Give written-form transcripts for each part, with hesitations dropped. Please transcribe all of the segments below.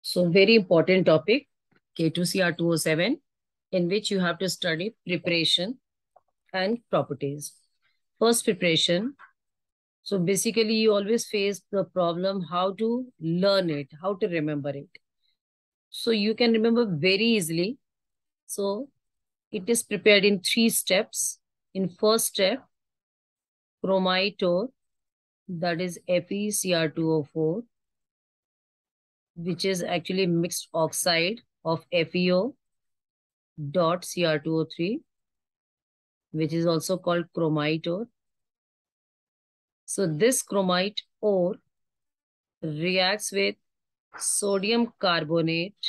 So very important topic, K2Cr2O7, in which you have to study preparation and properties. First, preparation. So basically, you always face the problem how to learn it, how to remember it. So you can remember very easily. So it is prepared in 3 steps. In first step, chromite ore, that is FeCr2O4, which is actually mixed oxide of FeO dot Cr2O3, which is also called chromite ore. So this chromite ore reacts with sodium carbonate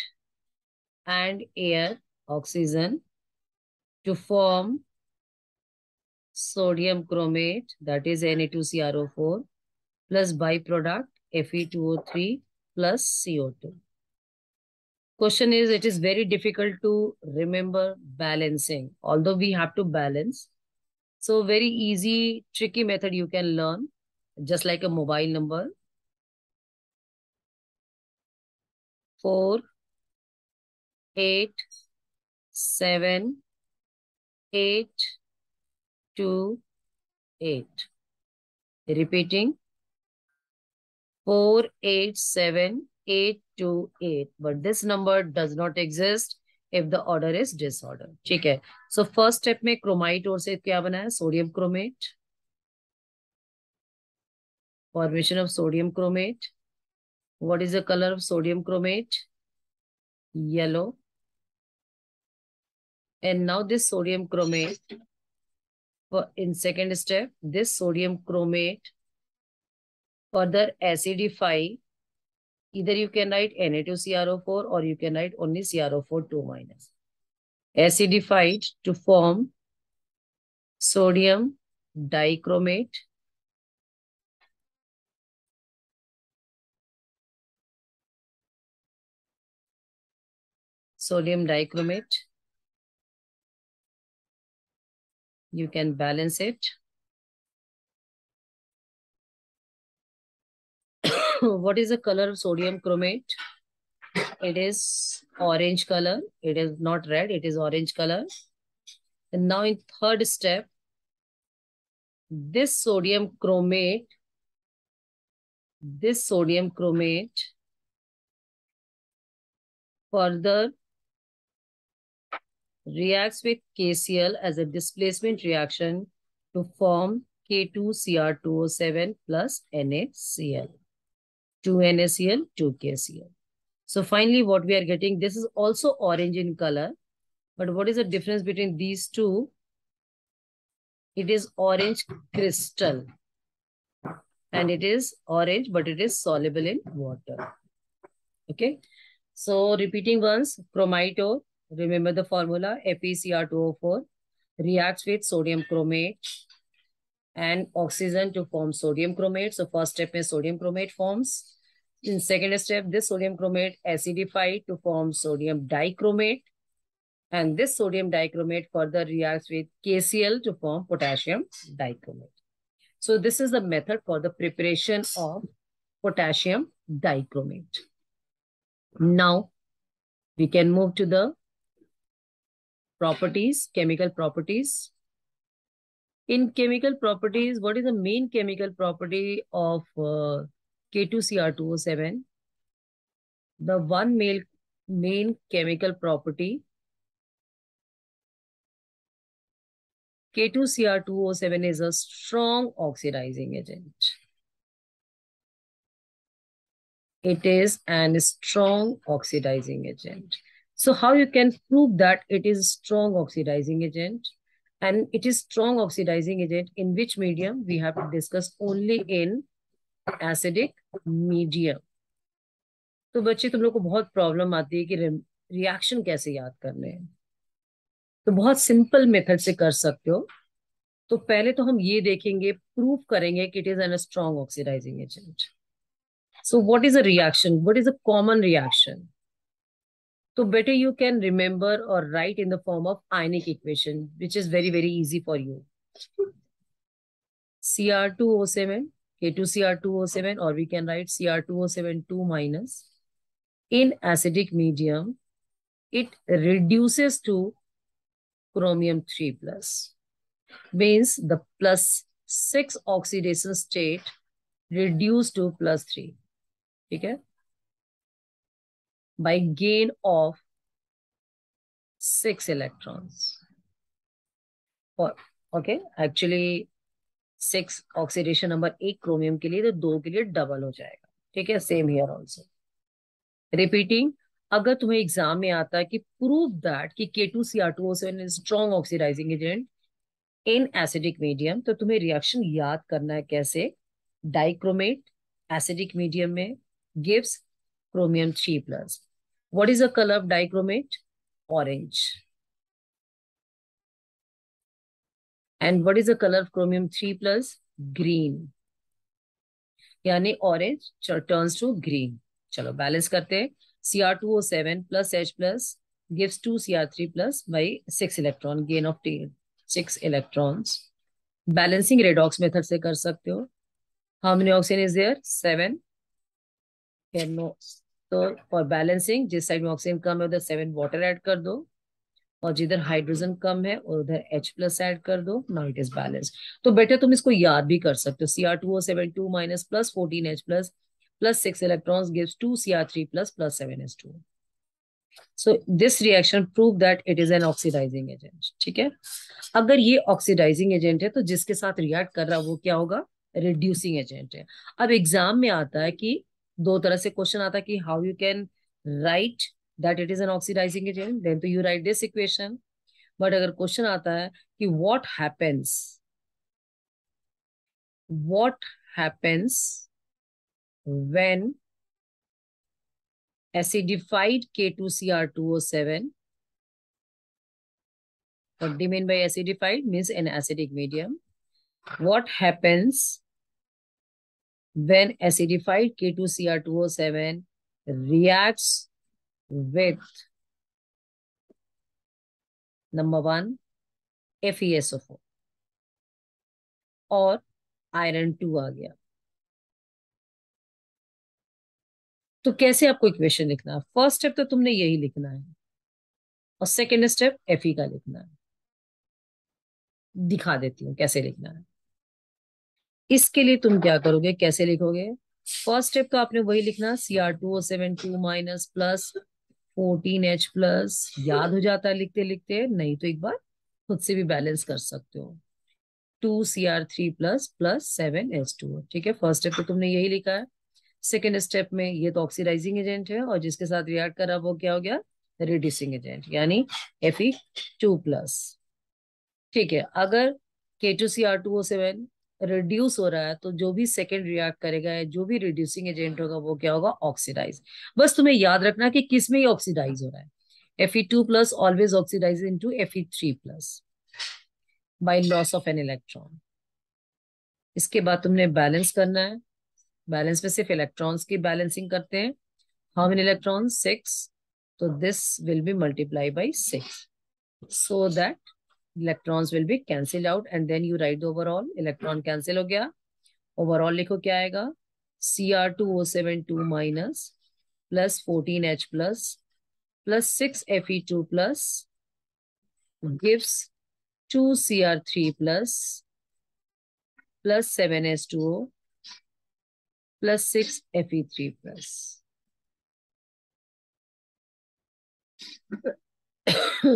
and air oxygen to form sodium chromate, that is Na2CrO4, plus byproduct Fe2O3 plus CO2. Question is, it is very difficult to remember balancing, although we have to balance. So very easy, tricky method you can learn, just like a mobile number. 4, 8, 7, 8, 2, 8. Repeating, 4, 8, 7, 8, 2, 8. But this number does not exist if the order is disordered. ठीक है. So first step में chromite और से क्या बना है? Sodium chromate. Formation of sodium chromate. What is the color of sodium chromate? Yellow. And now this sodium chromate, in second step, this sodium chromate further acidify. Either you can write Na2CrO4 or you can write only CrO4 2 minus. Acidified to form sodium dichromate. Sodium dichromate. You can balance it. What is the color of sodium chromate? It is orange color. It is not red. It is orange color. And now in third step, this sodium chromate further reacts with KCl as a displacement reaction to form K2Cr2O7 plus NaCl. 2 NaCl, 2 KCl. So finally what we are getting, this is also orange in color. But what is the difference between these two? It is orange crystal. And it is orange, but it is soluble in water. Okay. So repeating once, chromite ore, remember the formula, FeCr2O4 reacts with sodium chromate and oxygen to form sodium chromate. So first step is sodium chromate forms. In second step, this sodium chromate acidified to form sodium dichromate. And this sodium dichromate further reacts with KCl to form potassium dichromate. So this is the method for the preparation of potassium dichromate. Now we can move to the properties, chemical properties. In chemical properties, what is the main chemical property of K2Cr2O7? The one main chemical property, K2Cr2O7 is a strong oxidizing agent. It is a strong oxidizing agent. So how you can prove that it is strong oxidizing agent? And it is strong oxidizing agent in which medium? We have to discuss only in acidic medium. तो बच्चे तुम लोग को बहुत problem आती है कि reaction कैसे याद करने हैं. तो बहुत सिंपल मेथड से कर सकते हो. तो पहले तो हम ये देखेंगे, प्रूव करेंगे कि it is an strong oxidising agent. So what is a reaction? What is a common reaction? So better you can remember or write in the form of ionic equation, which is very, very easy for you. Cr2O7, K2Cr2O7, or we can write Cr2O7 2 minus In acidic medium, it reduces to chromium 3 plus. Means the plus 6 oxidation state reduced to plus 3. ठीक है, by gain of 6 electrons. और okay, actually 6 oxidation number 1 chromium के लिए, तो 2 के लिए double हो जाएगा. ठीक है, सेम हियर ऑल्सो. रिपीटिंग, अगर तुम्हें एग्जाम में आता है कि प्रूव दैट कि K2Cr2O7 is strong oxidising agent in acidic medium, तो तुम्हें रिएक्शन याद करना है कैसे. डाइक्रोमेट एसिडिक मीडियम में gives chromium 3 plus. What is the color of dichromate? Orange. And what is the color of chromium 3 plus? Green. यानी orange turns to green. चलो balance करते हैं. Cr2O7 plus H plus gives 2Cr3 plus by 6 electron, gain of 6 electrons. Balancing redox method से कर सकते हो. How many oxygen is there? 7. No. तो for balancing, जिस साइड में ऑक्सीजन कम है उधर 7 वाटर ऐड कर दो, और जिधर हाइड्रोजन कम है उधर H प्लस ऐड कर दो. Now it is balance. तो बेटा तुम इसको याद भी कर सकते हो. Cr2O7 2 minus plus 14H plus plus 6 electrons gives 2Cr3 plus plus 7H2. So this reaction prove that it is an oxidizing agent. ठीक है, अगर ये ऑक्सीडाइजिंग एजेंट है तो जिसके साथ रिएक्ट कर रहा है वो क्या होगा? रिड्यूसिंग एजेंट है. अब एग्जाम में आता है कि दो तरह से क्वेश्चन आता है कि how you can write that it is an oxidising agent, then तो you write this equation. But अगर क्वेश्चन आता है कि what happens when acidified K2Cr2O7, what do you mean by acidified? Means an acidic medium. What happens when acidified K2Cr2O7 reacts with number 1 FeSO4 और iron 2 आ गया, तो कैसे आपको equation लिखना है? फर्स्ट स्टेप तो तुमने यही लिखना है, और सेकेंड स्टेप Fe का लिखना है. दिखा देती हूँ कैसे लिखना है. इसके लिए तुम क्या करोगे, कैसे लिखोगे? फर्स्ट स्टेप तो आपने वही लिखना, Cr2O7 2 minus plus 14H plus. याद हो जाता है लिखते लिखते, नहीं तो एक बार खुद से भी बैलेंस कर सकते हो. 2Cr3 plus plus 7H2. ठीक है, फर्स्ट स्टेप तो तुमने यही लिखा है. सेकेंड स्टेप में ये तो ऑक्सीडाइजिंग एजेंट है, और जिसके साथ रिएक्ट करा वो क्या हो गया? रिड्यूसिंग एजेंट, यानी Fe2 प्लस. ठीक है, अगर K2Cr2O7 रिड्यूस हो रहा है तो जो भी सेकेंड रिएक्ट करेगा, जो भी रिड्यूसिंग एजेंट होगा वो क्या होगा? ऑक्सीडाइज. बस तुम्हें याद रखना कि किस में ये ऑक्सीडाइज हो रहा है. Fe2 plus always oxidise into Fe3 plus by loss of an electron. इसके बाद तुमने बैलेंस करना है. बैलेंस में सिर्फ इलेक्ट्रॉन्स की बैलेंसिंग करते हैं. How many electrons? 6. तो this will be multiply by 6 so that electrons will be cancelled out, and then you write the overall. Electron cancel हो गया, ओवरऑल लिखो क्या आएगा? Cr2O7 2 minus plus 14H plus plus 6 Fe2 plus gives 2Cr3 plus plus 7H2O plus 6 Fe3 plus.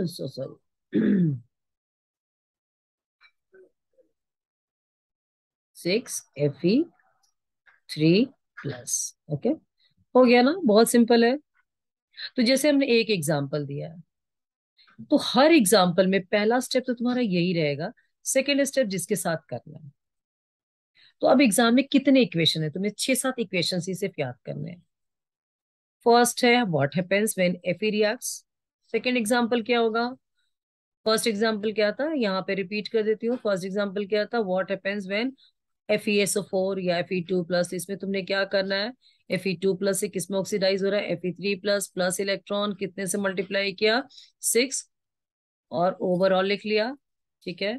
so sorry. 6 Fe3 plus. Okay, हो गया ना? बहुत simple है. तो जैसे हमने एक एग्जाम्पल दिया है, तो हर एग्जाम्पल में पहला स्टेप तो तुम्हारा यही रहेगा, सेकेंड स्टेप जिसके साथ करना है. तो अब एग्जाम में कितने इक्वेशन है? तुम्हें 6-7 इक्वेशन ही सिर्फ याद करने हैं. फर्स्ट है what happens when Fe reacts. Second example क्या होगा? फर्स्ट एग्जाम्पल क्या था, यहाँ पे रिपीट कर देती हूँ. फर्स्ट एग्जाम्पल क्या था? व्हाट हैपेंस व्हेन FeSO4 या Fe2 प्लस. इसमें तुमने क्या करना है? Fe2 प्लस से किसमें ऑक्सीडाइज हो रहा है? Fe3 प्लस प्लस इलेक्ट्रॉन कितने से मल्टीप्लाई किया? 6, और ओवरऑल लिख लिया. ठीक है.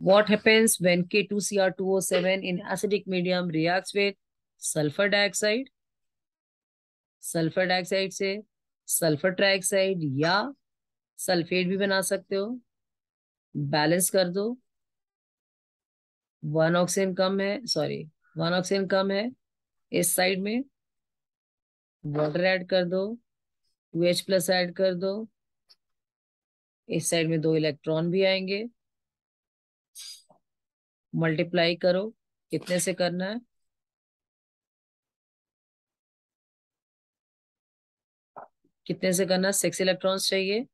What happens when K2Cr2O7 in acidic medium reacts with sulfur dioxide? Sulphur dioxide से सल्फर ट्राइऑक्साइड या सल्फेट भी बना सकते हो। बैलेंस कर दो। वन ऑक्सीजन कम है, सॉरी, वन ऑक्सीजन कम है इस साइड में। वाटर ऐड कर दो, 2H प्लस ऐड कर दो। इस साइड में 2 इलेक्ट्रॉन भी आएंगे। मल्टीप्लाई करो, कितने से करना है? कितने से करना है? 6 इलेक्ट्रॉन्स चाहिए।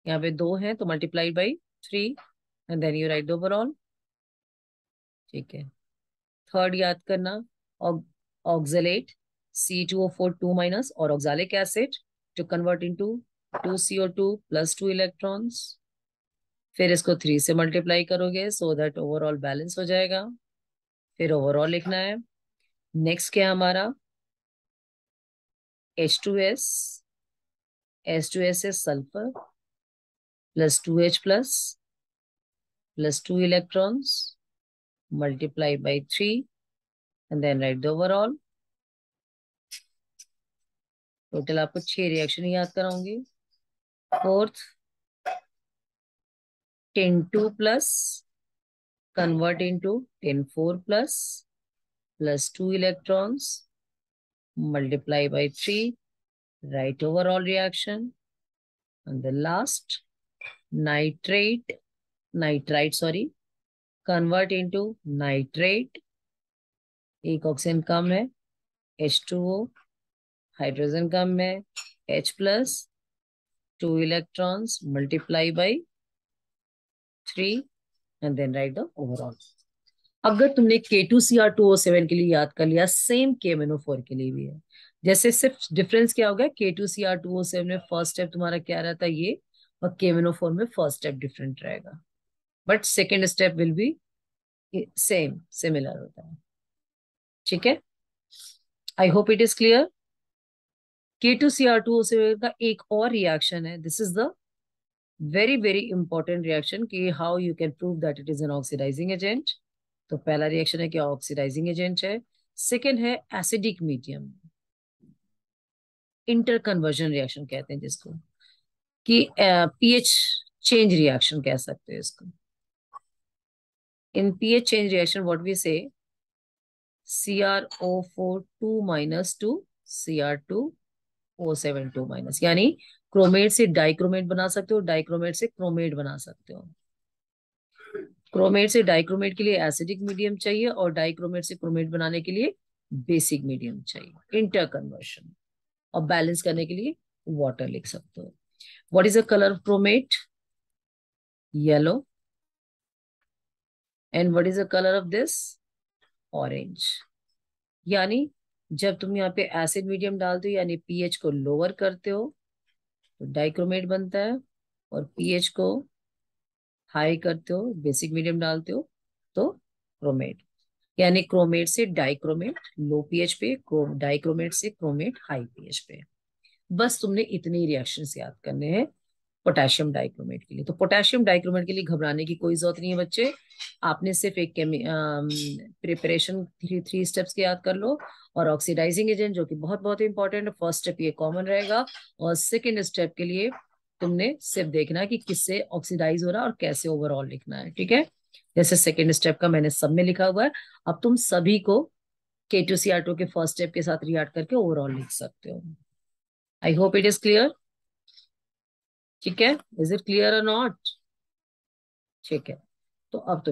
यहाँ पे 2 हैं तो multiply by 3 and then you write overall. ठीक है। थर्ड याद करना, ऑक्सलेट C2O4 2 माइनस और oxalic acid to convert into 2CO2 plus 2 electrons. फिर इसको 3 से मल्टीप्लाई करोगे सो दैट ओवरऑल बैलेंस हो जाएगा। फिर ओवरऑल लिखना है। नेक्स्ट क्या है हमारा? H2S। H2S is sulfur plus 2H plus 2 electrons multiply by 3 and then write the overall. Total आपको 6 रिएक्शन याद कराऊंगी। Fourth, 10 2 plus convert into 10 4 plus 2 electrons multiply by 3, write overall reaction. And the last, nitrite sorry, convert into nitrate। एक oxygen कम है, H2O, hydrogen कम है, H plus, 2 electrons multiply by 3 and then write the overall. अगर तुमने K2Cr2O7 के लिए याद कर लिया, सेम KMnO4 के लिए भी है। जैसे सिर्फ डिफरेंस क्या होगा, K2Cr2O7 में फर्स्ट स्टेप तुम्हारा क्या रहता है ये, और KMnO4 में फर्स्ट स्टेप डिफरेंट रहेगा, but second step will be same, similar होता है। ठीक है, I hope it is clear. K2Cr2O7 का एक और रिएक्शन है, this is the very very important reaction कि how you can prove that it is an oxidising agent. तो पहला रिएक्शन है कि ऑक्सीडाइजिंग एजेंट है। सेकेंड है acidic medium, inter conversion reaction कहते हैं जिसको, कि पीएच चेंज रिएक्शन कह सकते हैं इसको। In pH change reaction what we say, CrO4 2 minus to Cr2O7 2 minus, यानी क्रोमेट से डाइक्रोमेट बना सकते हो, डाइक्रोमेट से क्रोमेट बना सकते हो। क्रोमेट से डाइक्रोमेट के लिए एसिडिक मीडियम चाहिए और डाइक्रोमेट से क्रोमेट बनाने के लिए बेसिक मीडियम चाहिए, इंटर कन्वर्शन। और बैलेंस करने के लिए वाटर लिख सकते हो। What is the colour of chromate? Yellow. And what is the colour of this? Orange. यानी जब तुम यहाँ पे एसिड मीडियम डालते हो यानी पीएच को लोअर करते हो तो डाइक्रोमेट बनता है, और पीएच को हाई करते हो, बेसिक मीडियम डालते हो तो क्रोमेट। यानी क्रोमेट से डाइक्रोमेट लो पीएच पे, डाइक्रोमेट से क्रोमेट हाई पीएच पे। बस तुमने इतने रिएक्शंस याद करने हैं पोटेशियम डाइक्रोमेट के लिए। तो पोटेशियम डाइक्रोमेट के लिए घबराने की कोई जरूरत नहीं है बच्चे। आपने सिर्फ एक प्रिपरेशन थ्री स्टेप्स के याद कर लो, और ऑक्सीडाइजिंग एजेंट जो कि बहुत बहुत इंपॉर्टेंट है, फर्स्ट स्टेप ये कॉमन रहेगा, और सेकेंड स्टेप के लिए तुमने सिर्फ देखना है कि किससे ऑक्सीडाइज हो रहा है और कैसे ओवरऑल लिखना है। ठीक है, जैसे सेकेंड स्टेप का मैंने सब में लिखा हुआ है, अब तुम सभी को K2Cr2 के फर्स्ट स्टेप के साथ रिएक्ट करके ओवरऑल लिख सकते हो। आई होप इट इज क्लियर। ठीक है, इज इट क्लियर और नॉट? ठीक है, तो अब तुम